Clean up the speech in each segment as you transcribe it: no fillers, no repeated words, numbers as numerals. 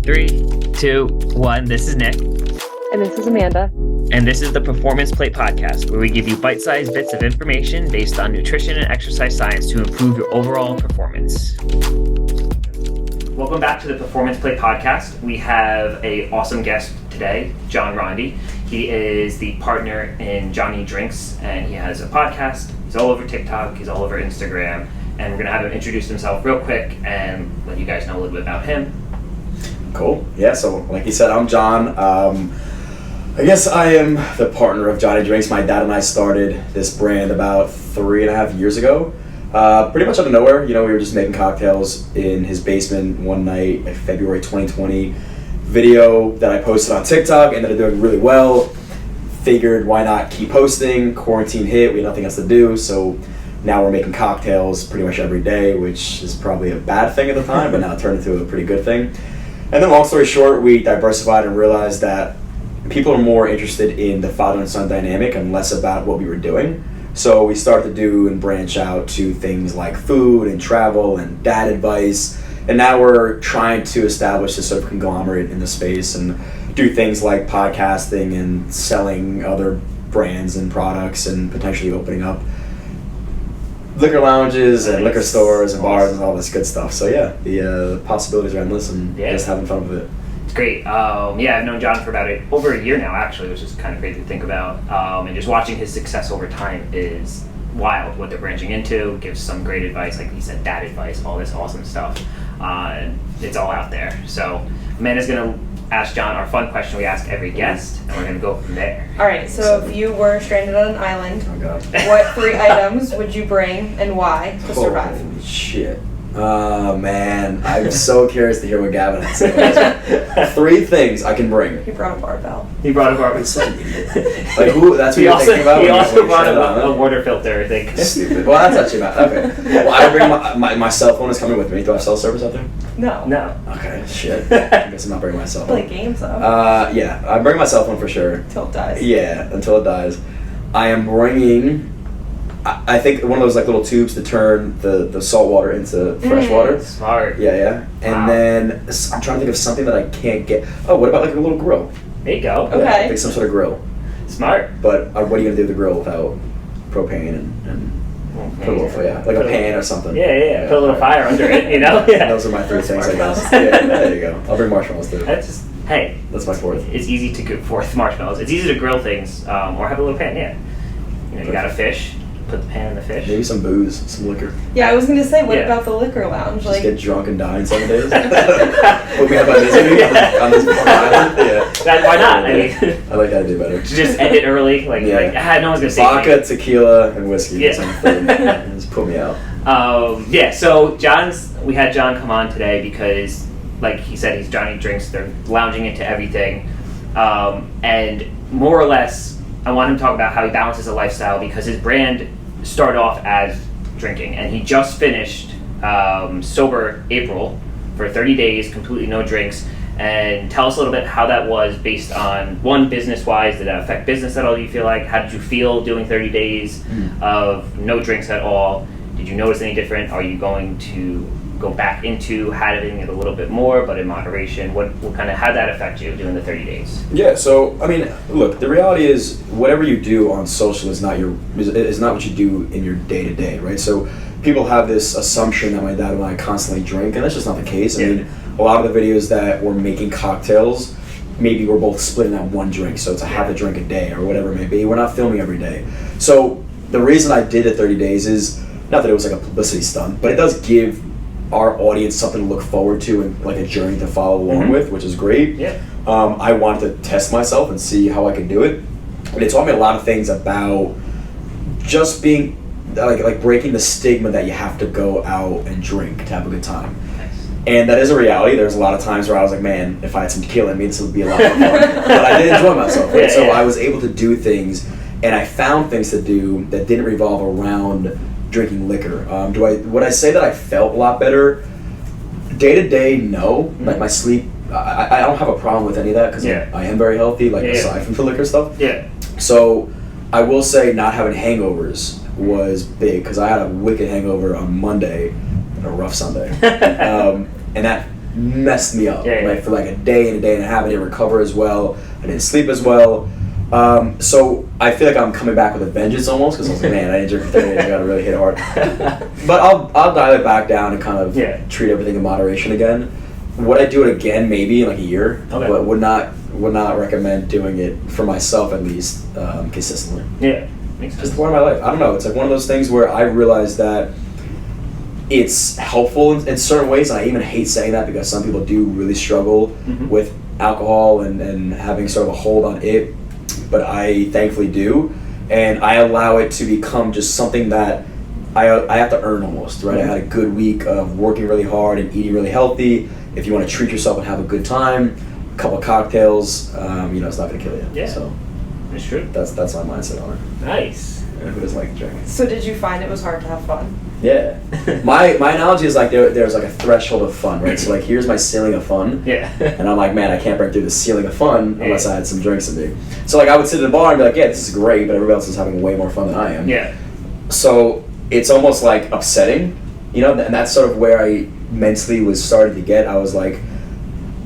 3, 2, 1. This is Nick. And this is Amanda. And this is the Performance Plate Podcast, where we give you bite-sized bits of information based on nutrition and exercise science to improve your overall performance. Welcome back to the Performance Plate Podcast. We have an awesome guest today, John Rondi. He is the partner in Johnny Drinks, and he has a podcast. He's all over TikTok. He's all over Instagram. And we're going to have him introduce himself real quick and let you guys know a little bit about him. Cool. Yeah, so like you said, I'm John. I guess I am the partner of Johnny Drinks. My dad and I started this brand about 3.5 years ago. Pretty much out of nowhere. You know, we were just making cocktails in his basement one night, like February 2020. Video that I posted on TikTok, ended up doing really well. Figured why not keep posting. Quarantine hit, we had nothing else to do, so now we're making cocktails pretty much every day, which is probably a bad thing at the time, but now it turned into a pretty good thing. And then long story short, we diversified and realized that people are more interested in the father and son dynamic and less about what we were doing. So we started to do and branch out to things like food and travel and dad advice. And now we're trying to establish this sort of conglomerate in the space and do things like podcasting and selling other brands and products and potentially opening up liquor lounges and liquor stores and bars and all this good stuff. So yeah, the possibilities are endless and just having fun with it. It's great. I've known John for about over a year now, actually, which is kind of crazy to think about. And just watching his success over time is wild. What they're branching into, gives some great advice, like he said, dad advice, all this awesome stuff. It's all out there. So Amanda's going to ask John our fun question we ask every guest, and we're going to go from there. All right, so if you were stranded on an island, what 3 items would you bring and why to survive? Holy shit. Oh man, I'm so curious to hear what Gavin has to say. 3 things I can bring. He brought a barbell. Like who? That's what you're thinking about? He also brought a water filter, I think. Stupid. Well, that's actually about okay. Well, I would bring my cell phone is coming with me. Do I have cell service out there? No. Okay, shit. I guess I'm not bringing my cell phone. Play games though. Yeah, I bring my cell phone for sure. Until it dies. Yeah, until it dies. I am bringing. I think one of those like little tubes to turn the salt water into fresh water. Smart. Yeah. And then I'm trying to think of something that I can't get. Oh, what about like a little grill? There you go. Okay. Yeah, like some sort of grill. Smart. But what are you gonna do with the grill without propane and put a little like a pan or something? Yeah. Put a little fire under it, you know. Yeah. Those are my 3 things, I guess. Yeah, there you go. I'll bring marshmallows too. That's my 4th. It's easy to go 4th marshmallows. It's easy to grill things or have a little pan. Yeah. You know, you got a fish. Put the pan in the fish. Maybe some booze, some liquor. Yeah, I was going to say, what about the liquor lounge? Just get drunk and die in 7 days. Put me up on Disney on this island. Yeah. Why not? I mean, I like that idea better. Just end it early. No one's going to say vodka, tequila, and whiskey. Yeah. Just put me out. So we had John come on today because, like he said, he's Johnny Drinks. They're lounging into everything. And more or less, I want him to talk about how he balances a lifestyle because his brand started off as drinking, and he just finished sober April for 30 days, completely no drinks. And tell us a little bit how that was based on, one, business-wise. Did that affect business at all, do you feel like? How did you feel doing 30 days of no drinks at all? Did you notice any different? Are you going to go back into having it a little bit more, but in moderation? What kind of, how did that affect you doing the 30 days? Yeah, so I mean, look, the reality is whatever you do on social is not what you do in your day to day, right? So people have this assumption that my dad and I constantly drink, and that's just not the case. I mean, a lot of the videos that we're making cocktails, maybe we're both splitting that one drink, so it's a half a drink a day or whatever it may be. We're not filming every day. So the reason I did the 30 days is not that it was like a publicity stunt, but it does give our audience something to look forward to and like a journey to follow along with, which is great. Yeah. I wanted to test myself and see how I could do it. And it taught me a lot of things about just being like breaking the stigma that you have to go out and drink to have a good time. Nice. And that is a reality. There's a lot of times where I was like, man, if I had some tequila in me, this would be a lot more fun. But I did enjoy myself, right? So I was able to do things, and I found things to do that didn't revolve around drinking liquor. Would I say that I felt a lot better? Day to day, no. Like my sleep, I don't have a problem with any of that because I am very healthy, aside from the liquor stuff. Yeah. So I will say not having hangovers was big because I had a wicked hangover on Monday and a rough Sunday. And that messed me up. Yeah, yeah. Like for like a day and a half, I didn't recover as well. I didn't sleep as well. So I feel like I'm coming back with a vengeance almost, because I was like, man, I didn't drink for 30 days. I gotta really hit hard. But I'll dial it back down and kind of treat everything in moderation again. Would I do it again? Maybe in like a year, but would not recommend doing it for myself at least consistently. Yeah, makes sense. Just part of my life. I don't know. It's like one of those things where I realized that it's helpful in certain ways, and I even hate saying that because some people do really struggle with alcohol and having sort of a hold on it. But I thankfully do, and I allow it to become just something that I have to earn almost, right? I had a good week of working really hard and eating really healthy. If you want to treat yourself and have a good time, a couple of cocktails, it's not going to kill you. Yeah, so it's true. That's my mindset on it. Nice. Yeah, who doesn't like to drink? So did you find it was hard to have fun? Yeah. My analogy is like there's like a threshold of fun, right? So like here's my ceiling of fun. Yeah. And I'm like, man, I can't break through the ceiling of fun unless I had some drinks in me. So like I would sit at a bar and be like, yeah, this is great, but everybody else is having way more fun than I am. Yeah. So it's almost like upsetting, and that's sort of where I mentally was starting to get. I was like,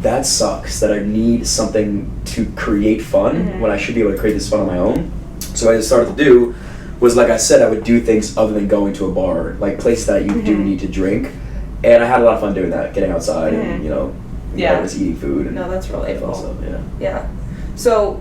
that sucks that I need something to create fun when I should be able to create this fun on my own. So what I started to do was, like I said, I would do things other than going to a bar, like places that you do need to drink. And I had a lot of fun doing that, getting outside and, just eating food. And no, that's relatable. So, yeah. So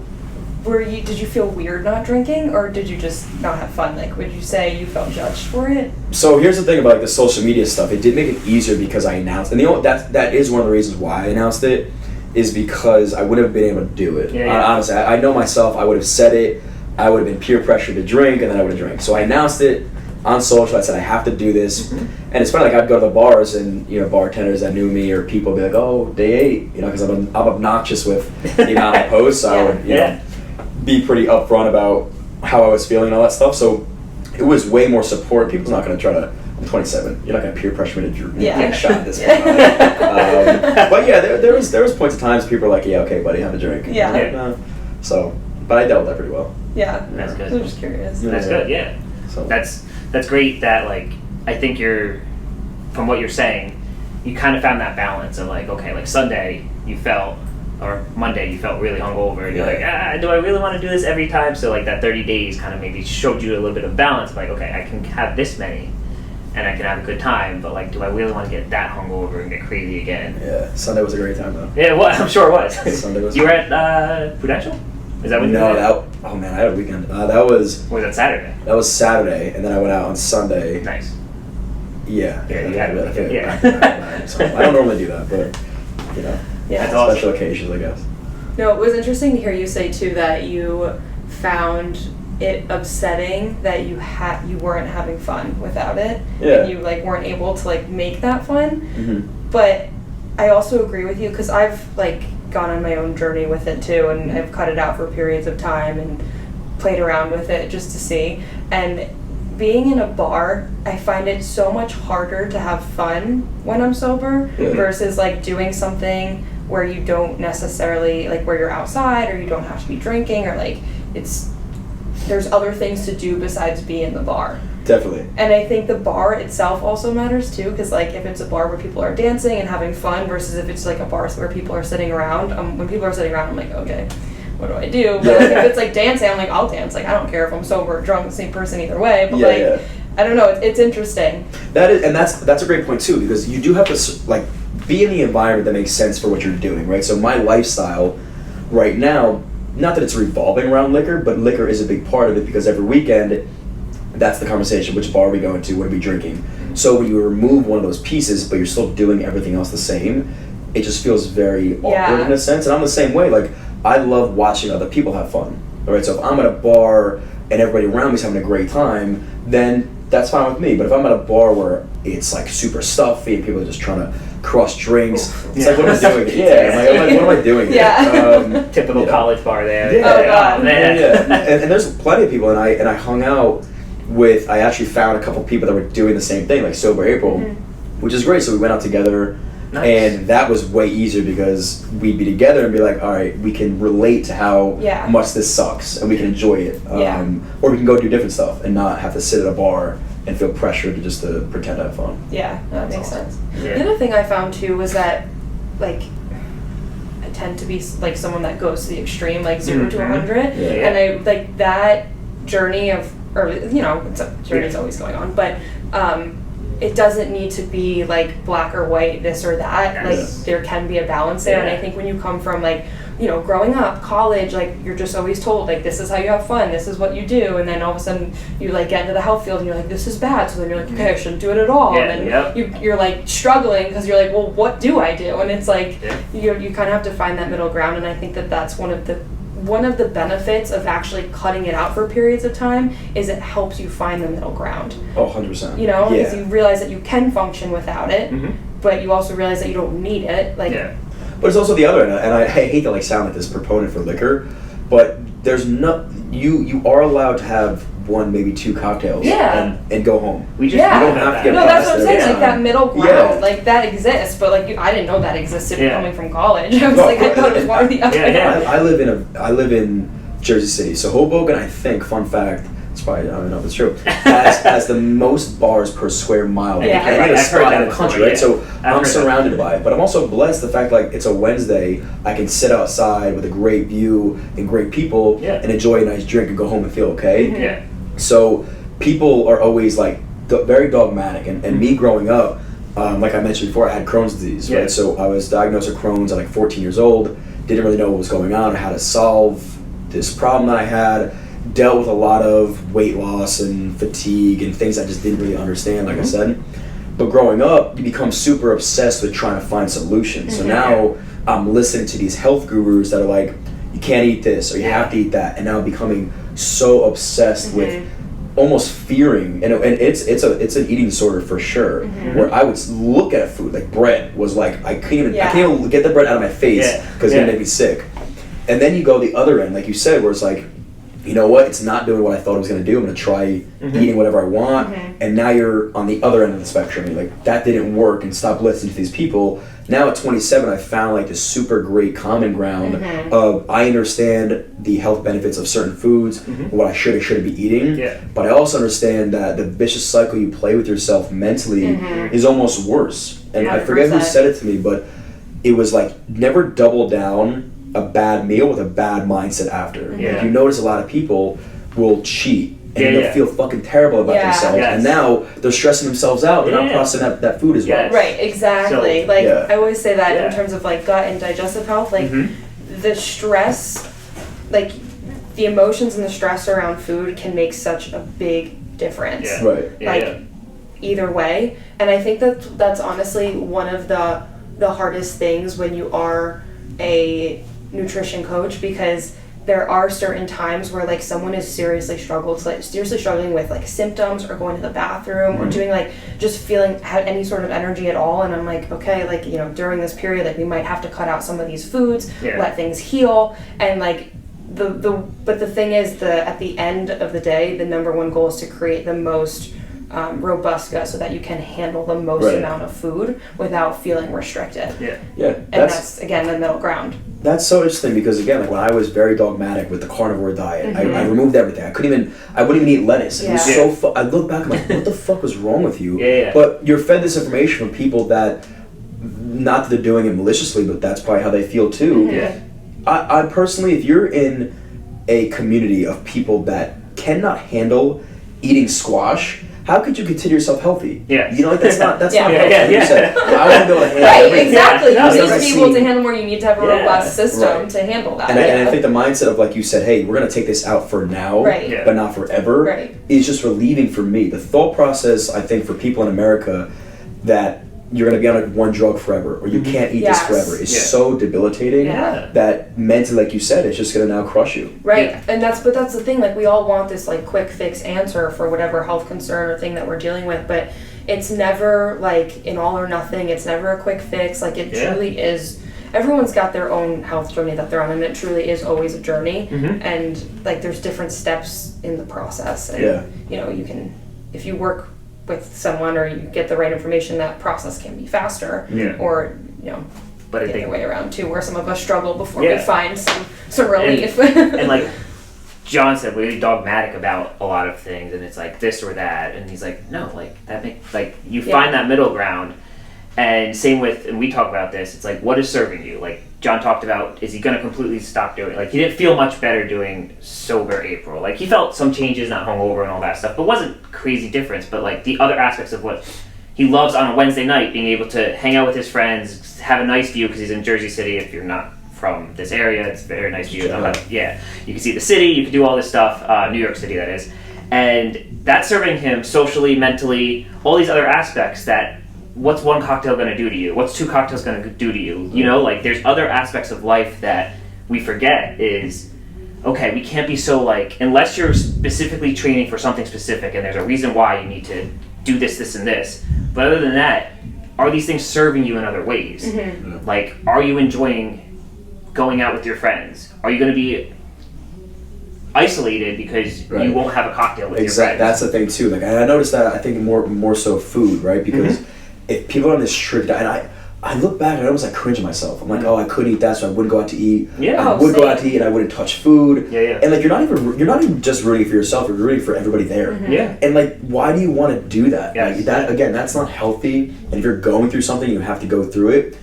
did you feel weird not drinking, or did you just not have fun? Like, would you say you felt judged for it? So here's the thing about like the social media stuff. It did make it easier because I announced, and that is one of the reasons why I announced it, is because I wouldn't have been able to do it. Honestly, I know myself. I would have said it. I would have been peer pressured to drink, and then I would have drank. So I announced it on social. I said I have to do this, and it's funny. Like I'd go to the bars, and bartenders that knew me or people would be like, "Oh, day 8," because I'm obnoxious with the amount I post. So I would, be pretty upfront about how I was feeling and all that stuff. So it was way more support. People's not going to try to. I'm 27. You're not going to peer pressure me to take a shot at this point. But yeah, there was points of times people were like, "Yeah, okay, buddy, have a drink." So, but I dealt with that pretty well. Yeah, that's good. I'm just curious. That's good. Yeah. So that's great. That like I think from what you're saying, you kind of found that balance of like, okay, like Sunday you felt. Or Monday, you felt really hungover, and you're like, do I really want to do this every time? So like that 30 days kind of maybe showed you a little bit of balance. Like, okay, I can have this many, and I can have a good time, but like, do I really want to get that hungover and get crazy again? Yeah, Sunday was a great time though. Yeah, well, I'm sure it was. Sunday was. You were at Prudential? Is that when you were there? Oh man, I had a weekend. That was. Or was that Saturday? That was Saturday, and then I went out on Sunday. Nice. Yeah. Yeah, you had it. Yeah. So I don't normally do that, but that's special awesome. occasions, I guess. No, it was interesting to hear you say too that you found it upsetting that you weren't having fun without it, and you like weren't able to like make that fun. But I also agree with you because I've like gone on my own journey with it too, and I've cut it out for periods of time and played around with it just to see. And being in a bar, I find it so much harder to have fun when I'm sober versus like doing something where you don't necessarily like where you're outside or you don't have to be drinking or like there's other things to do besides be in the bar. Definitely. And I think the bar itself also matters too, because like if it's a bar where people are dancing and having fun versus if it's like a bar where people are sitting around, when people are sitting around, I'm like, okay, what do I do? But like, if it's like dancing, I'm like, I'll dance. Like I don't care if I'm sober or drunk, the same person either way. But I don't know, it's interesting. That's a great point too, because you do have to like be in the environment that makes sense for what you're doing, right? So my lifestyle right now, not that it's revolving around liquor, but liquor is a big part of it because every weekend, that's the conversation. Which bar are we going to? What are we drinking? So when you remove one of those pieces, but you're still doing everything else the same, it just feels very awkward in a sense. And I'm the same way. Like, I love watching other people have fun. All right, so if I'm at a bar and everybody around me is having a great time, then that's fine with me. But if I'm at a bar where it's like super stuffy and people are just trying to cross drinks, it's like, what am I doing? I'm like, what am I doing here? Typical college bar there. Yeah. Oh god. Man. And there's plenty of people, and I hung out with. I actually found a couple people that were doing the same thing, like Sober April, which is great. So we went out together. Nice. And that was way easier because we'd be together and be like, all right, we can relate to how much this sucks and we can enjoy it. Or we can go do different stuff and not have to sit at a bar and feel pressured to pretend to have fun. Yeah, that makes sense. Yeah. The other thing I found too was that like I tend to be like someone that goes to the extreme, like 0 to 100, Yeah. and I like that journey of, or it's a journey's always going on, but it doesn't need to be like black or white, this or that. Yes. Like there can be a balance there, and I think when you come from like growing up, college, like you're just always told like this is how you have fun, this is what you do, and then all of a sudden you like get into the health field and you're like this is bad, so then you're like okay, I shouldn't do it at all, and then you're like struggling because you're like, well, what do I do? And it's like you kind of have to find that middle ground, and I think that that's one of the benefits of actually cutting it out for periods of time is it helps you find the middle ground. 100%. Because you realize that you can function without it, but you also realize that you don't need it. But it's also the other end, and I hate to like sound like this proponent for liquor, but there's you are allowed to have 1, maybe 2 cocktails and go home. We just you don't have to get that's what I'm saying. time. Like that middle ground, like that exists, but like I didn't know that existed coming from college. I was I thought it was one or the other. I live in Jersey City, so Hoboken. I think, fun fact, it's probably, I don't know if it's true, has the most bars per square mile. I've spot in the country, right? So I'm I've surrounded by it, but I'm also blessed the fact like it's a Wednesday, I can sit outside with a great view and great people and enjoy a nice drink and go home and feel okay. So people are always like very dogmatic, and me growing up, like I mentioned before, I had Crohn's disease, right? So I was diagnosed with Crohn's at like 14 years old, didn't really know what was going on, or how to solve this problem that I had. Dealt with a lot of weight loss and fatigue and things I just didn't really understand, like I said. But growing up, you become super obsessed with trying to find solutions. So now I'm listening to these health gurus that are like, you can't eat this or you have to eat that, and now becoming so obsessed with almost fearing, and it's an eating disorder for sure. Where I would look at food like bread was like I can't even get the bread out of my face because it made me sick. And then you go the other end, like you said, where it's like, you know what, it's not doing what I thought it was going to do. I'm going to try eating whatever I want. And now you're on the other end of the spectrum. You're like, that didn't work, and stop listening to these people. Now at 27, I found like this super great common ground of I understand the health benefits of certain foods, what I should or shouldn't be eating. But I also understand that the vicious cycle you play with yourself mentally is almost worse. And 100%. I forget who said it to me, but it was like, never double down a bad meal with a bad mindset after. Like, you notice a lot of people will cheat and they'll feel fucking terrible about themselves, and now they're stressing themselves out. They're not processing that food as well. Right, exactly. So, I always say that in terms of like gut and digestive health, like the stress, like the emotions and the stress around food can make such a big difference. Either way, and I think that's honestly one of the hardest things when you are a nutrition coach, because there are certain times where like someone is seriously struggling with like symptoms or going to the bathroom or doing like just feeling any sort of energy at all, and I'm like, okay, like during this period, like we might have to cut out some of these foods, let things heal, and like but the thing is, at the end of the day, the number one goal is to create the most robust gut so that you can handle the most amount of food without feling restricted. And that's again the middle ground. That's so interesting, because again, like when I was very dogmatic with the carnivore diet, I removed everything. I wouldn't even eat lettuce. It was so I look back, I'm like, what the fuck was wrong with you? But you're fed this information from people that, not that they're doing it maliciously, but that's probably how they feel too. I personally, if you're in a community of people that cannot handle eating squash, how could you consider yourself healthy? That's not healthy. You said, I want to be able to handle everything. Exactly. You need to be able to handle more. You need to have a robust system to handle that. And I think the mindset of, like you said, hey, we're going to take this out for now, but not forever, is just relieving for me. The thought process, I think, for people in America that you're going to be on one drug forever, or you can't eat this forever, is so debilitating that mentally, like you said, it's just going to now crush you. And that's the thing, like we all want this like quick fix answer for whatever health concern or thing that we're dealing with, but it's never like an all or nothing. It's never a quick fix. Like it truly is. Everyone's got their own health journey that they're on, and it truly is always a journey. And like there's different steps in the process, and you can, if you work with someone or you get the right information, that process can be faster, or but the other way around too, where some of us struggle before we find some relief. And like John said, we're dogmatic about a lot of things, and it's like this or that, and he's like, no, like that makes like you find that middle ground, And same with, and we talk about this, it's like, what is serving you? Like John talked about, is he going to completely stop doing it? Like he didn't feel much better doing sober April. Like he felt some changes, not hungover and all that stuff, but wasn't crazy difference. But like the other aspects of what he loves on a Wednesday night, being able to hang out with his friends, have a nice view, because he's in Jersey City. If you're not from this area, it's a very nice view. Yeah, you can see the city, you can do all this stuff, New York City that is. And that's serving him socially, mentally, all these other aspects that, what's one cocktail going to do to you? What's 2 cocktails going to do to you? You know, like there's other aspects of life that we forget is, okay, we can't be so like, unless you're specifically training for something specific and there's a reason why you need to do this, this, and this. But other than that, are these things serving you in other ways? Mm-hmm. Like, are you enjoying going out with your friends? Are you going to be isolated because you won't have a cocktail with your friends? That's the thing too. Like I noticed that, I think more so food, right? Because if people are on this strict diet, I look back and I almost like cringe at myself. I'm like, oh, I couldn't eat that, so I wouldn't go out to eat. Yeah, I would go out to eat and I wouldn't touch food. Yeah. And like you're not even just rooting for yourself, you're rooting for everybody there. Mm-hmm. Yeah. And like, why do you want to do that? Yes. Like that again, that's not healthy. And if you're going through something, you have to go through it.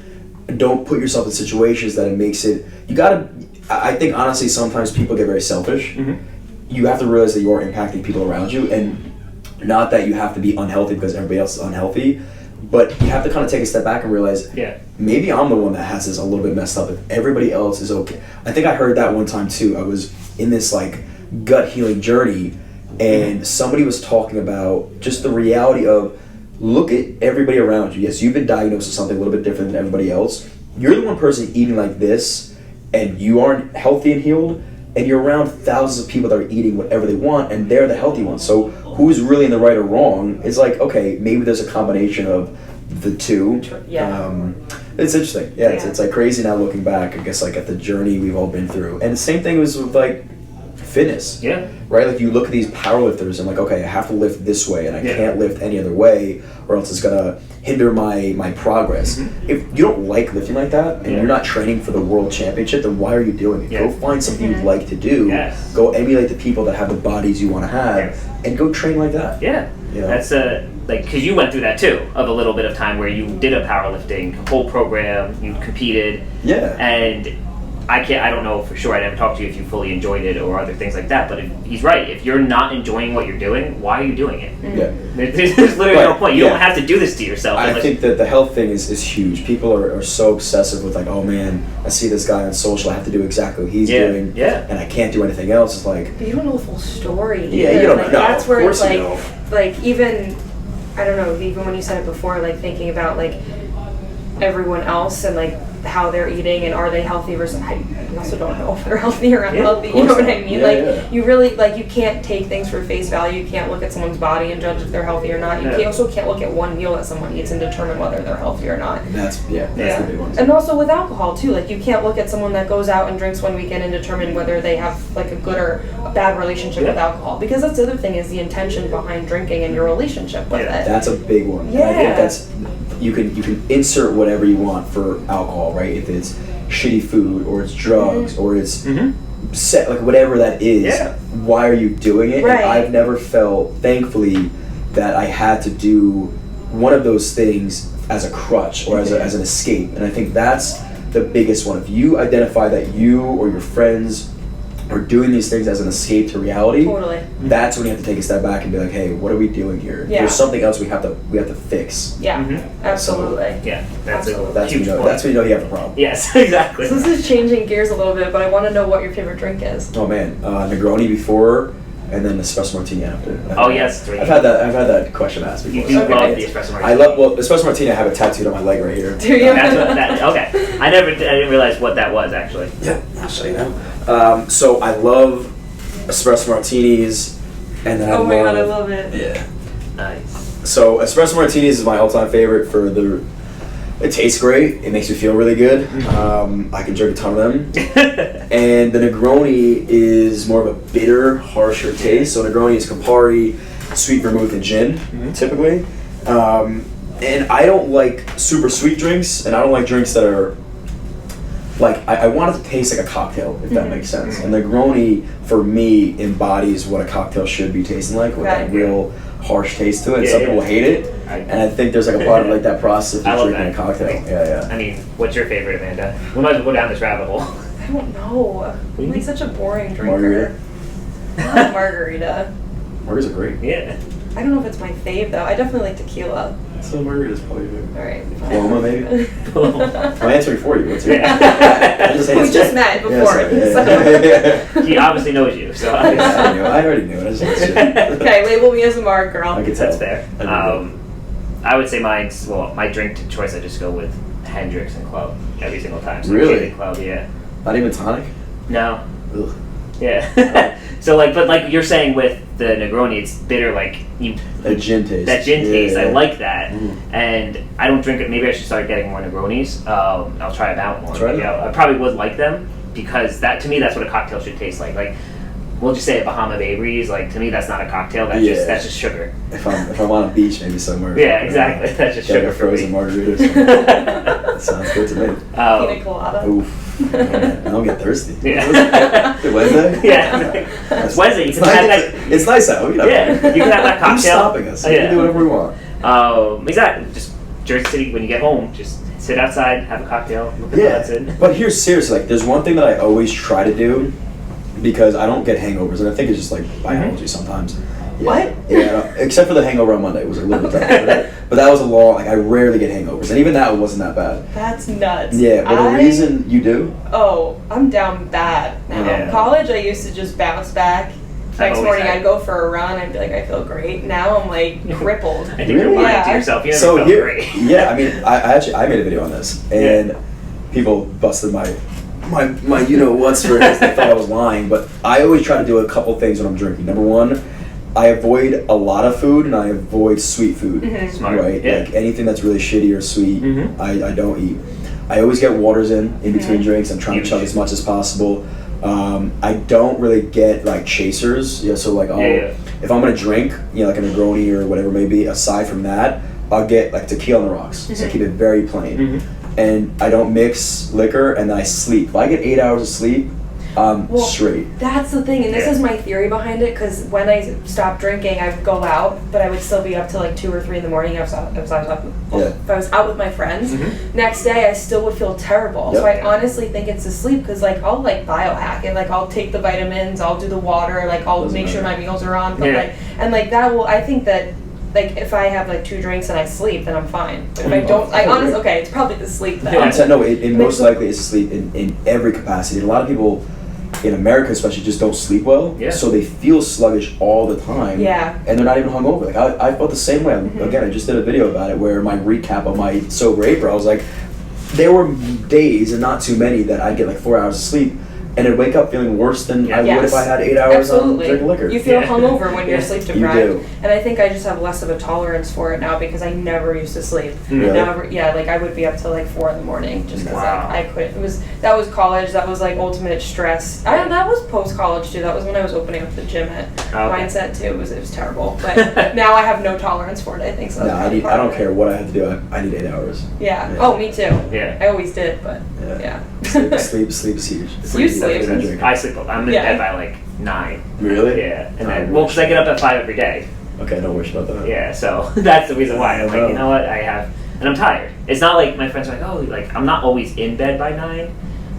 Don't put yourself in situations that it makes it. You gotta. I think honestly, sometimes people get very selfish. Mm-hmm. You have to realize that you are impacting people around you, and not that you have to be unhealthy because everybody else is unhealthy. But you have to kind of take a step back and realize, maybe I'm the one that has this a little bit messed up. If everybody else is okay. I think I heard that one time too. I was in this like gut healing journey, and somebody was talking about just the reality of, look at everybody around you. Yes, you've been diagnosed with something a little bit different than everybody else. You're the one person eating like this, and you aren't healthy and healed, and you're around thousands of people that are eating whatever they want, and they're the healthy ones. So who's really in the right or wrong? It's like, okay, maybe there's a combination of the two. It's interesting. It's like crazy now looking back, I guess, like at the journey we've all been through. And the same thing was with like fitness. Right? Like you look at these powerlifters and like, okay, I have to lift this way and I can't lift any other way or else it's gonna hinder my progress. Mm-hmm. If you don't like lifting like that and you're not training for the world championship, then why are you doing it? Go find something you'd like to do. Go emulate the people that have the bodies you want to have and go train like that. You know? That's like, because you went through that too, of a little bit of time where you did a powerlifting whole program, you competed, and I don't know for sure, I never talked to you if you fully enjoyed it or other things like that, but he's right, if you're not enjoying what you're doing, why are you doing it? There's literally no point. You don't have to do this to yourself. I think that the health thing is huge. People are so obsessive with like, oh man, I see this guy on social, I have to do exactly what he's doing, and I can't do anything else. It's like, but you don't know the full story. You don't know. That's where it's like even, I don't know, even when you said it before, like thinking about like everyone else and like how they're eating and are they healthy versus you also don't know if they're healthy or unhealthy, you know what I mean? You really, like, you can't take things for face value. You can't look at someone's body and judge if they're healthy or not. You also can't look at one meal that someone eats and determine whether they're healthy or not. That's the big one. And also with alcohol too, like you can't look at someone that goes out and drinks one weekend and determine whether they have like a good or a bad relationship with alcohol, because that's the other thing, is the intention behind drinking and your relationship with it. That's a big one. And I think that's, you can insert whatever you want for alcohol, right? If it's shitty food or it's drugs or it's set, like whatever that is, why are you doing it? And I've never felt, thankfully, that I had to do one of those things as a crutch or as an escape. And I think that's the biggest one. If you identify that you or your friends are doing these things as an escape to reality, that's when you have to take a step back and be like, hey, what are we doing here? There's something else we have to fix. Absolutely. That's a huge point. That's when you know you have a problem. Yes, exactly. So this is changing gears a little bit, but I want to know what your favorite drink is. Oh man, Negroni before, and then espresso martini after. I've had that question asked before. You do love the espresso martini. Espresso martini. I have it tattooed on my leg right here. Do you? Okay. I didn't realize what that was actually. Yeah, I'll show you now. So I love espresso martinis, and then oh my god, I love it. Yeah. Nice. So espresso martinis is my all-time favorite for the. It tastes great. It makes me feel really good. I can drink a ton of them. And the Negroni is more of a bitter, harsher taste. So Negroni is Campari, sweet vermouth, and gin, typically. And I don't like super sweet drinks, and I don't like drinks that are like, I want it to taste like a cocktail, if that makes sense. And Negroni, for me, embodies what a cocktail should be tasting like, with that real harsh taste to it. Some people hate it. And I think there's like a part of like that process of I love drinking a that. cocktail. Like, Yeah. I mean, what's your favorite, Amanda? We might as well go down this rabbit hole. I don't know. I'm like such a boring drinker. Margarita. I love margarita. Margaritas are great. Yeah. I don't know if it's my fave though. I definitely like tequila. So margarita's probably good. All right. fine. Paloma, maybe? I'm answering for you. What's your? Yeah. We just met before. Yeah. He obviously knows you, so I already knew it. I just Okay, label me as a marg girl. I could tell. that's fair. I would say mine's, well, my drink to choice, I just go with Hendrix and Club every single time. So Really? Club, yeah. Not even tonic? No. Ugh. Yeah. So like, but like you're saying with the Negroni, it's bitter, like you. That gin taste. That gin taste, I Yeah. like that, Mm. and I don't drink it. Maybe I should start getting more Negronis. I'll try them out more. Try them. Yeah, I probably would like them because that to me that's what a cocktail should taste like. Like we'll just say a Bahama Bay Breeze. Like to me that's not a cocktail. That's just sugar. If I'm on a beach, maybe somewhere. Yeah, exactly. That's just Get sugar a for frozen me. margarita. Or something. That sounds good to me. Pina colada. Oof. Man, I don't get thirsty. Yeah. Wednesday? Yeah. It's Wednesday. You It's can have nice, that. it's nice out. You know. Yeah, you can have that cocktail. Who's stopping us? Oh, We yeah. can do whatever we want. Exactly. Just Jersey City. When you get home, just sit outside, have a cocktail, look at the hudson. Yeah. But here's seriously, like, there's one thing that I always try to do because I don't get hangovers, and I think it's just like biology sometimes. Yeah. What? Yeah, except for the hangover on Monday. It was a little bit tough. But that was a long, like, I rarely get hangovers. And even that wasn't that bad. That's nuts. Yeah, but the reason you do? Oh, I'm down bad now. Yeah. College, I used to just bounce back. Next always morning, had- I'd go for a run. I'd be like, I feel great. Now I'm like crippled. I think you're Really? lying to Yeah. yourself. You never So felt here, great. yeah, I mean, I made a video on this, and people busted my you know what's for this. They thought I was lying, but I always try to do a couple things when I'm drinking. Number one, I avoid a lot of food and I avoid sweet food. Mm-hmm. Smart. Right, Yeah. like anything that's really shitty or sweet, Mhm. I don't eat. I always get waters in between Mhm. drinks. I'm trying to chug as much as possible. I don't really get like chasers. Yeah, so like if I'm gonna drink, you know, like a Negroni or whatever it may be, aside from that, I'll get like tequila on the rocks. So I keep it very plain. Mhm. And I don't mix liquor, and then I sleep. If I get 8 hours of sleep, I'm Well, straight. That's the thing, and this Yeah. is my theory behind it. Because when I stopped drinking, I would go out, but I would still be up till like 2 or 3 in the morning. If I was out with my friends, Mhm. next day I still would feel terrible. Yep. So I honestly think it's the sleep. Because like I'll like biohack it, like I'll take the vitamins, I'll do the water, like I'll Doesn't make sure my matter. meals are on. But Yeah. like and like that will. I think that. Like if I have like 2 drinks and I sleep, then I'm fine. But if I don't, I honestly okay, it's probably the sleep then. Yeah. I'm saying no. It most likely is sleep in every capacity. And a lot of people in America, especially, just don't sleep well. Yeah. So they feel sluggish all the time. Yeah. And they're not even hungover. Like I felt the same way. Again, I just did a video about it where my recap of my sober April. I was like, there were days and not too many that I'd get like 4 hours of sleep. And I'd wake up feeling worse than I would Yes. if I had 8 hours on Absolutely. drinking liquor. You feel Yeah. hungover when you're Yeah. sleep You deprived. do. And I think I just have less of a tolerance for it now because I never used to sleep. Really? Never, yeah, like I would be up till like 4 in the morning just because Wow. I couldn't. That was college. That was like ultimate stress. That was post college too. That was when I was opening up the gym at Okay. Mindset too. It was terrible. But now I have no tolerance for it. I think so. No, That's I probably part don't of care it. what I have to do. I need 8 hours. Yeah. Yeah. Oh, me too. Yeah. I always did, but yeah. Sleep is huge. You sleep. That's what I drink. I sleep. I'm in Yeah. bed by like 9. Really? Yeah, and I then wish. well, because I get up at 5 every day. Okay, don't wish about that. Yeah, so that's the reason why I'm like, Oh. you know what, I have, and I'm tired. It's not like my friends are like, oh, like I'm not always in bed by 9,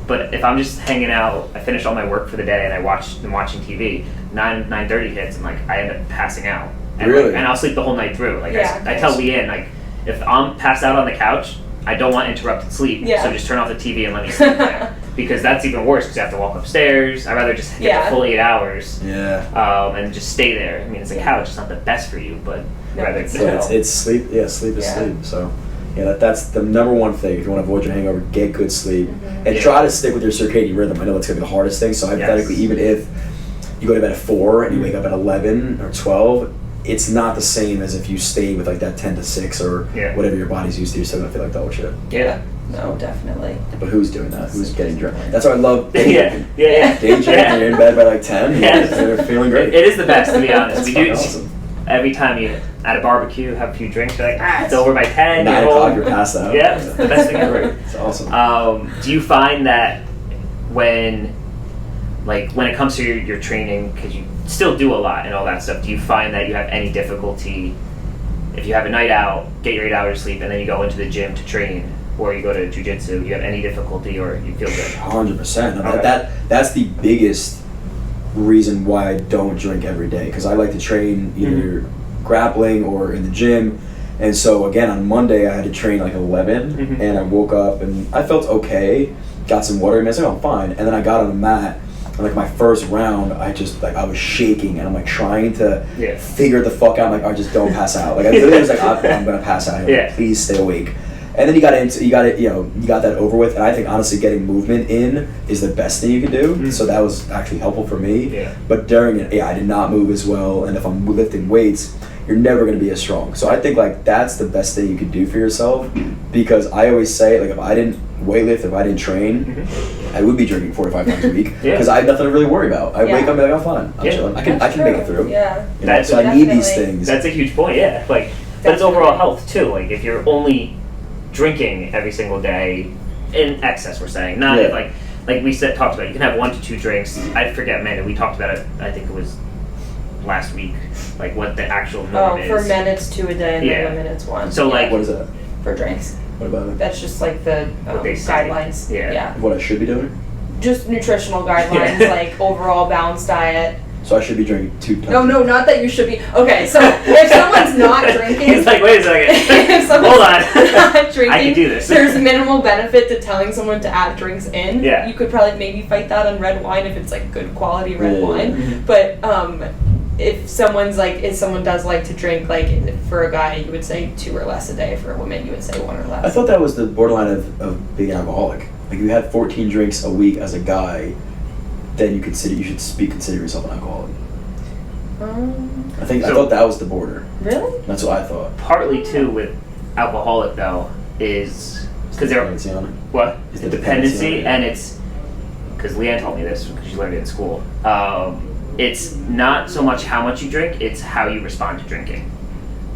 but if I'm just hanging out, I finish all my work for the day and I'm watching TV. 9:30 hits, and like I end up passing out. And Really? and I'll sleep the whole night through. Like Yeah, I tell Leanne, like if I'm passed out on the couch, I don't want interrupted sleep. Yeah. So just turn off the TV and let me sleep there. Because that's even worse because I have to walk upstairs. I'd rather just get Yeah. the full 8 hours Yeah. and just stay there. I mean, it's a couch. It's not the best for you, but No, rather it's So it's sleep. Yeah, sleep is Yeah. sleep. So yeah, that's the number one thing. If you want to avoid your hangover, get good sleep and Yeah. try to stick with your circadian rhythm. I know that's gonna be the hardest thing. So hypothetically, even if you go to bed at 4 and you wake up at 11 or 12, it's not the same as if you stay with like that 10 to 6 or Yeah. whatever your body's used to. You're still gonna feel like dog shit. Yeah. No, definitely. But who's doing that? Who's getting drunk? That's why I love day Yeah. drinking. Yeah. Day drinking, Yeah. you're in bed by like 10. Yeah. You're feeling great. It is the best, to be honest. That's We fucking do awesome. every time you at a barbecue have a few drinks. You're like, it's over by 10. 9 you're o'clock, home. you're passed out. Yeah, it's the best thing ever. It's awesome. Do you find that when it comes to your training, because you still do a lot and all that stuff, do you find that you have any difficulty if you have a night out, get your 8 hours of sleep, and then you go into the gym to train, or you go to jiu-jitsu, do you have any difficulty or you feel good? 100%. Okay. That's the biggest reason why I don't drink every day, because I like to train either grappling or in the gym. And so again, on Monday I had to train like 11, and I woke up and I felt okay, got some water in me, I was like, oh, I'm fine. And then I got on the mat, and like my first round, I was shaking, and I'm like trying to figure the fuck out. I'm like, I just don't pass out. Like I literally was like, I'm gonna pass out. Like, please stay awake. And then you got that over with, and I think honestly getting movement in is the best thing you can do. So that was actually helpful for me. Yeah. But during it, I did not move as well, and if I'm lifting weights, you're never going to be as strong. So I think like that's the best thing you could do for yourself, because I always say like if I didn't weightlift, if I didn't train, I would be drinking 4 to 5 times a week because I have nothing to really worry about. I wake up and be like, I'm fine, I'm chilling. I can make it through. Yeah. You know? So I need these things. That's a huge point. Yeah, like but it's overall health too. Like if you're only drinking every single day in excess, we're saying not if like we talked about, you can have 1 to 2 drinks. I forget, man, we talked about it, I think it was last week, like what the actual norm is. For men it's 2 a day, and then women it's 1. So like, what is that for drinks? What about it? That's just like the guidelines. Yeah. What I should be doing? Just nutritional guidelines, like overall balanced diet. So I should be drinking 2 times. No, not that you should be. Okay, so if someone's not drinking, he's like, wait a second. If someone's Hold on. not drinking, I can do this. There's minimal benefit to telling someone to add drinks in. Yeah. You could probably maybe fight that on red wine if it's like good quality red wine. But if someone does like to drink, like for a guy you would say 2 or less a day. For a woman you would say 1 or less. I thought that was the borderline of being alcoholic. Like if you had 14 drinks a week as a guy, then you should consider yourself an alcoholic. I thought that was the border. Really? That's what I thought. Partly too with alcoholic though is because they're what is the dependency, and it's because Leanne told me this because she learned it in school. It's not so much how much you drink, it's how you respond to drinking.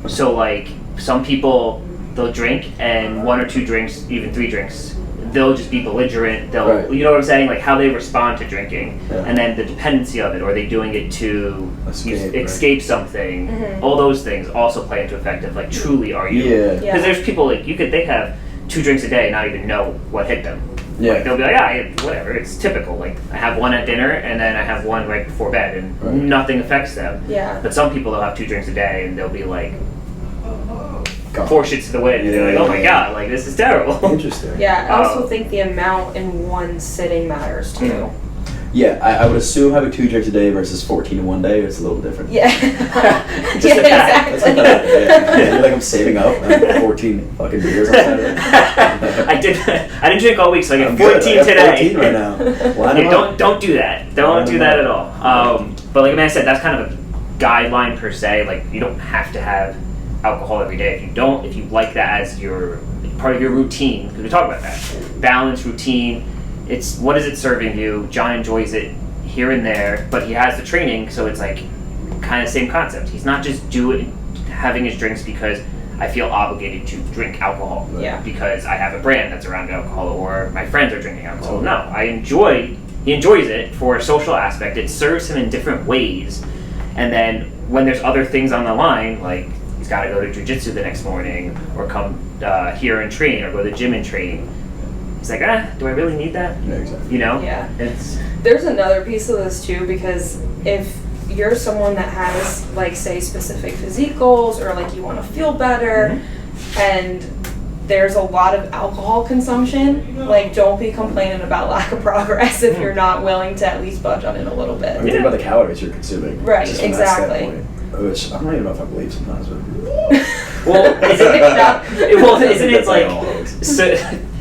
So like some people, they'll drink and 1 or 2 drinks, even 3 drinks, they'll just be belligerent. They'll, you know what I'm saying? Like how they respond to drinking, and then the dependency of it. Or are they doing it to escape something? All those things also play into effect of like truly are you? Because there's people like they have 2 drinks a day and not even know what hit them. Like they'll be like, whatever, it's typical. Like I have 1 at dinner and then I have 1 right before bed, and nothing affects them. But some people they'll have 2 drinks a day and they'll be like 4 shits to the wind, and they're like, oh my god, like this is terrible. Interesting. Yeah, I also think the amount in one sitting matters too. Yeah, I would assume having 2 drinks a day versus 14 in one day, it's a little different. Yeah. Exactly. I feel like I'm saving up. I have 14 fucking beers on Saturday. I didn't drink all week, so I get 14 good. I got today. 14 right now. Don't do that. Don't do that at all. But like I said, that's kind of a guideline per se. Like you don't have to have alcohol every day. If you like that as your part of your routine, because we talk about that balance routine. It's what is it serving you? John enjoys it here and there, but he has the training, so it's like kind of same concept. He's not just having his drinks because I feel obligated to drink alcohol. Because I have a brand that's around alcohol or my friends are drinking alcohol. No, he enjoys it for a social aspect. It serves him in different ways. And then when there's other things on the line, like he's got to go to jiu-jitsu the next morning or come here and train or go to the gym and train, he's like, do I really need that? Yeah, exactly. You know? Yeah. There's another piece of this too, because if you're someone that has, like, say, specific physique goals, or like you want to feel better, and there's a lot of alcohol consumption, like, don't be complaining about lack of progress if you're not willing to at least budge on it a little bit. I mean, think about the calories you're consuming. Right, just from exactly. that standpoint, which I don't even know if I believe sometimes. But isn't it like, so,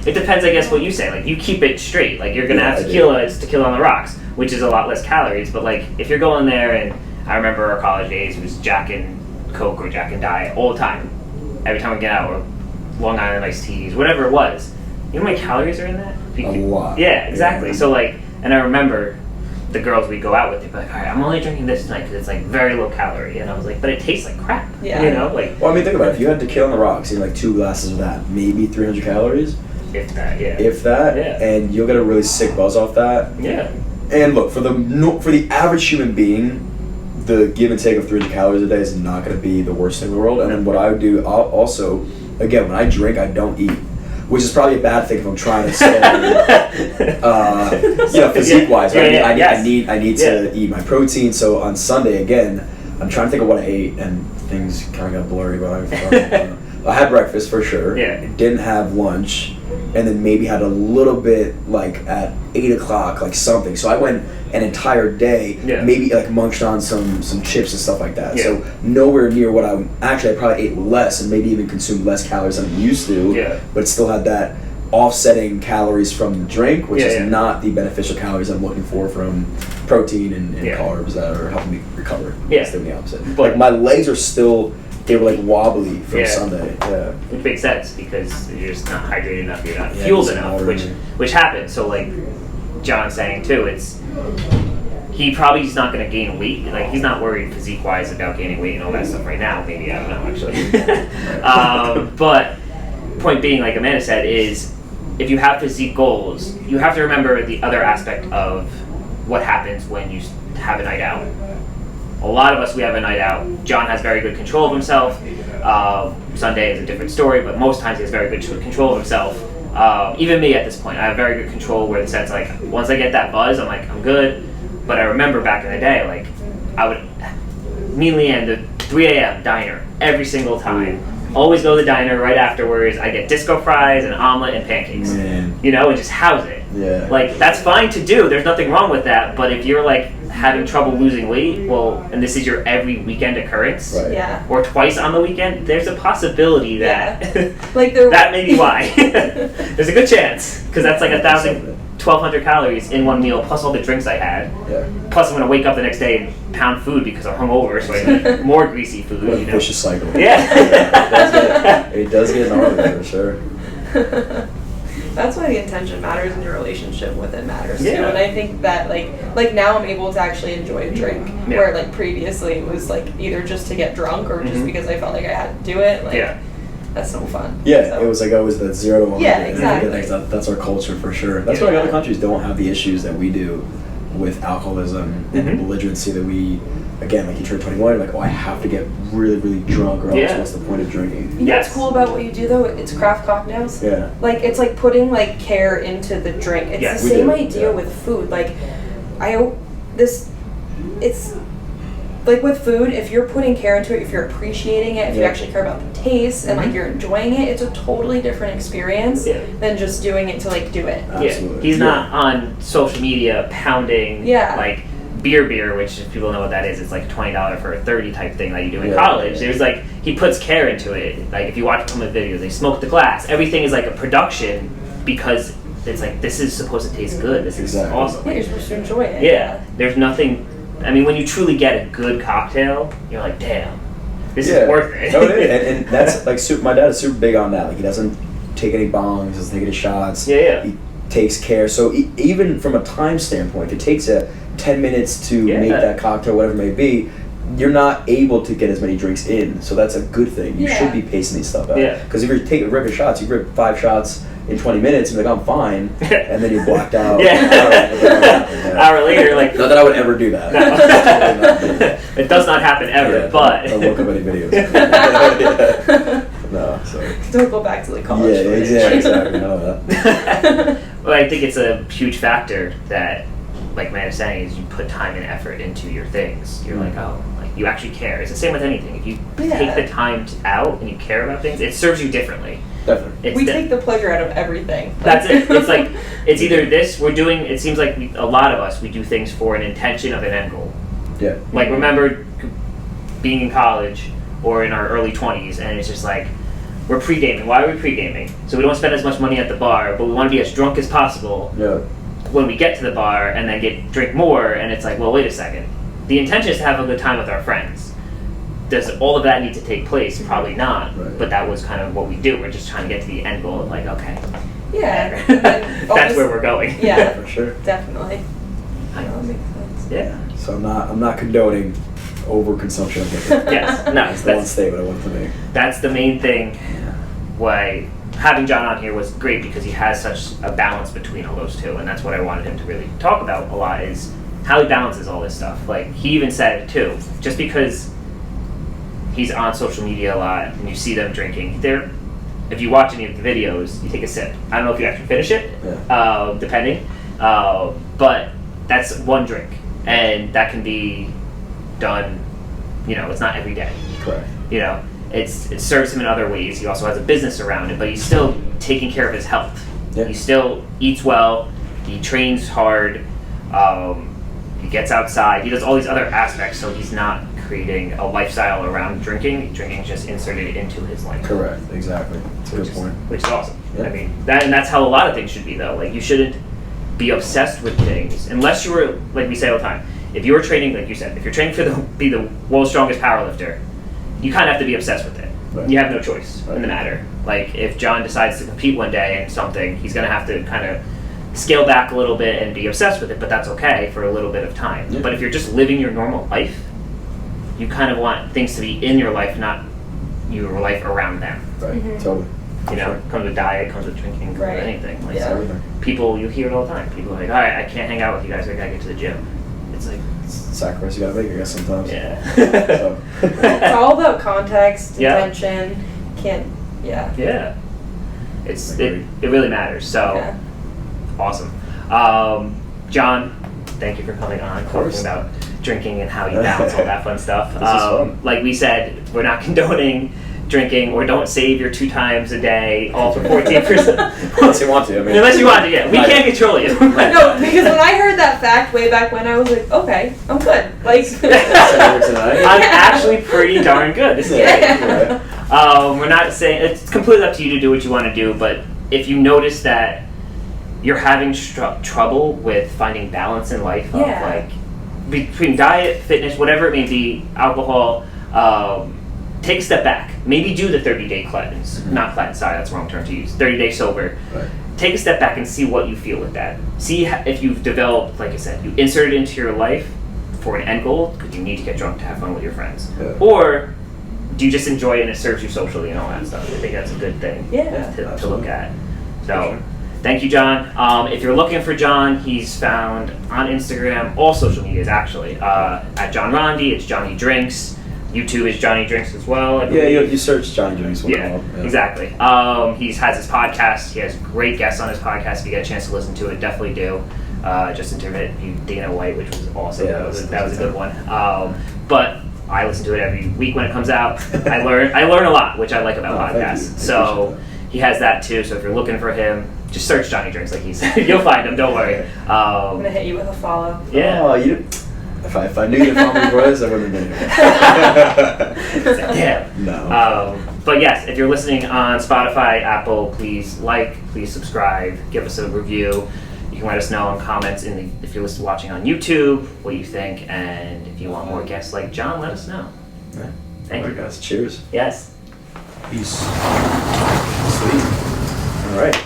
it depends, I guess, what you say. Like, you keep it straight. Like, you're going to have tequila, it's tequila on the rocks, which is a lot less calories. But, like, if you're going there, and I remember our college days, it was Jack and Coke or Jack and Diet all the time. Every time we get out, or Long Island iced teas, whatever it was. You know how many calories are in that? A lot. Yeah, exactly. Yeah. So, like, and I remember the girls we go out with, they'd be like, all right, I'm only drinking this tonight because it's, like, very low calorie. And I was like, but it tastes like crap. Yeah. You know? Like, well, I mean, think about it. If you had tequila on the rocks, you had, like, 2 glasses of that, maybe 300 calories. If that, yeah. If that, yeah. And you'll get a really sick buzz off that. Yeah. And look, for the average human being, the give and take of 300 calories a day is not going to be the worst thing in the world. And then what I would do, I'll also, again, when I drink, I don't eat, which is probably a bad thing if I'm trying to stay, physique-wise. I need to eat my protein. So on Sunday, again, I'm trying to think of what I ate, and things kind of got blurry. But I had breakfast for sure. Yeah. Didn't have lunch, and then maybe had a little bit like at 8 o'clock, like something. So I went an entire day, maybe like munched on some chips and stuff like that. Yeah. So nowhere near what I probably ate less and maybe even consumed less calories than I used to. Yeah. But still had that offsetting calories from the drink, which is not the beneficial calories I'm looking for from protein and carbs that are helping me recover. Yeah. It's doing the opposite. But like my legs are still, they were like wobbly from Sunday. Yeah. Which makes sense because you're just not hydrated enough, you're not fueled enough, which happens. So like John's saying too, he probably is not going to gain weight. Like he's not worried physique wise about gaining weight and all that stuff right now. Maybe, I don't know actually. But point being, like Amanda said, is if you have physique goals, you have to remember the other aspect of what happens when you have a night out. A lot of us, we have a night out. John has very good control of himself. Sunday is a different story, but most times he has very good control of himself. Even me at this point, I have very good control where the sense like once I get that buzz, I'm like, I'm good. But I remember back in the day, like I would, me and Leanne, the 3 a.m. diner every single time. Always go to the diner right afterwards. I get disco fries, an omelet, and pancakes. Man. And just house it. Yeah. Like that's fine to do. There's nothing wrong with that. But if you're like having trouble losing weight, and this is your every weekend occurrence, or twice on the weekend, there's a possibility that that may be why. There's a good chance because that's like 1,200 calories in one meal plus all the drinks I had. Yeah. Plus I'm gonna wake up the next day and pound food because I'm hungover, so I eat more greasy food. What a vicious cycle. Yeah. It does get gnarly for sure. That's why the intention matters and your relationship with it matters too. And I think that like now I'm able to actually enjoy a drink where like previously it was like either just to get drunk or just because I felt like I had to do it. That's so fun. Yeah, so. It was like always the 0 to 1. Yeah, exactly. That's our culture for sure. That's why other countries don't have the issues that we do with alcoholism and the belligerency that we, again, like you turn 21, you're like, I have to get really, really drunk or else what's the point of drinking? You know what's cool about what you do though? It's craft cocktails. Yeah. Like it's like putting like care into the drink. It's the same idea with food. Like it's like with food, if you're putting care into it, if you're appreciating it, if you actually care about the taste and like you're enjoying it, it's a totally different experience than just doing it to like do it. Absolutely. He's not on social media pounding like beer, which if people know what that is, it's like $20 for a 30 type thing that you do in college. There's like, he puts care into it. Like if you watch some of the videos, they smoke the glass. Everything is like a production because it's like, this is supposed to taste good. This is awesome. Yeah, you're supposed to enjoy it. Yeah. There's nothing, I mean, when you truly get a good cocktail, you're like, damn, this is worth it. No, it is. And that's like, my dad is super big on that. Like he doesn't take any bongs, doesn't take any shots. He takes care. So even from a time standpoint, if it takes 10 minutes to make that cocktail, whatever it may be, you're not able to get as many drinks in. So that's a good thing. You should be pacing these stuff out. Because if you're ripping shots, you rip 5 shots in 20 minutes, and you're like, I'm fine, and then you're blacked out. Hour later, like... Not that I would ever do that. No. It does not happen ever, but... Don't look up any videos. No, so... Don't go back to the college. Yeah, exactly. None of that. Well, I think it's a huge factor that, like Matt is saying, is you put time and effort into your things. You're like, like you actually care. It's the same with anything. If you take the time out and you care about things, it serves you differently. Definitely. We take the pleasure out of everything. That's it. It's like, it's either this, we're doing, it seems like a lot of us, we do things for an intention of an end goal. Yeah. Like, remember being in college or in our early 20s, and it's just like, we're pre-gaming. Why are we pre-gaming? So we don't spend as much money at the bar, but we want to be as drunk as possible when we get to the bar and then drink more, and it's like, well, wait a second. The intention is to have a good time with our friends. Does all of that need to take place? Probably not. But that was kind of what we do. We're just trying to get to the end goal of like, okay. Yeah. That's where we're going. Yeah, for sure. Definitely. That makes sense. Yeah. So I'm not condoning overconsumption of liquor. Yes. No. That's the one statement I want to make. That's the main thing. Why having John on here was great because he has such a balance between all those two, and that's what I wanted him to really talk about a lot is how he balances all this stuff. Like, he even said it too, just because he's on social media a lot and you see them drinking, if you watch any of the videos, you take a sip. I don't know if you actually finish it, depending, but that's one drink, and that can be done, it's not every day. Correct. It serves him in other ways. He also has a business around it, but he's still taking care of his health. Yeah. He still eats well, he trains hard, he gets outside, he does all these other aspects, so he's not creating a lifestyle around drinking. Drinking is just inserted into his life. Correct, exactly. That's a good point. Which is awesome. Yeah. I mean, that's how a lot of things should be, though. Like, you shouldn't be obsessed with things unless you were, like we say all the time, if you were training, like you said, if you're training to be the world's strongest powerlifter, you kind of have to be obsessed with it. Right. You have no choice in the matter. Like, if John decides to compete one day in something, he's going to have to kind of scale back a little bit and be obsessed with it, but that's okay for a little bit of time. Yeah. But if you're just living your normal life, you kind of want things to be in your life, not your life around them. Right, totally. Comes with diet, comes with drinking, comes with anything. Like, everything. People, you hear it all the time. People are like, all right, I can't hang out with you guys, I gotta get to the gym. It's like, sacrifice you gotta make, I guess, sometimes. Yeah. It's all about context, intention, Yeah. It really matters, so awesome. John, thank you for coming on, talking about drinking and how you balance all that fun stuff. Like we said, we're not condoning drinking, or don't save your 2 times a day, all for 14%. Unless you want to, Unless you want to, yeah. We can't control you. No, because when I heard that fact way back when, I was like, okay, I'm good. Like, I'm actually pretty darn good. This is great. We're not saying, it's completely up to you to do what you want to do, but if you notice that you're having trouble with finding balance in life, like between diet, fitness, whatever it may be, alcohol, take a step back. Maybe do the 30-day cleanse. Not cleanse, sorry, that's the wrong term to use. 30-day sober. Right. Take a step back and see what you feel with that. See if you've developed, like I said, you insert it into your life for an end goal, because you need to get drunk to have fun with your friends. Yeah. Or do you just enjoy it and it serves you socially and all that stuff? I think that's a good thing to look at. So, thank you, John. If you're looking for John, he's found on Instagram, all social medias actually, at John Rondi. It's Johnny Drinks. YouTube is Johnny Drinks as well, I believe. Yeah, you search Johnny Drinks. Exactly. He has his podcast. He has great guests on his podcast. If you get a chance to listen to it, definitely do. Just interviewed Dana White, which was awesome. Yeah, that was a good one. But I listen to it every week when it comes out. I learn a lot, which I like about podcasts. So he has that too. So if you're looking for him, just search Johnny Drinks, like he said. You'll find him. Don't worry. I'm gonna hit you with a follow. Yeah. Oh, if I knew you'd follow me before this, I wouldn't have been here. Damn. No. But yes, if you're listening on Spotify, Apple, please please subscribe, give us a review. You can let us know in comments if you're watching on YouTube what you think, and if you want more guests like John, let us know. Right. Thank you, guys. Cheers. Yes. Peace. Sweet. All right.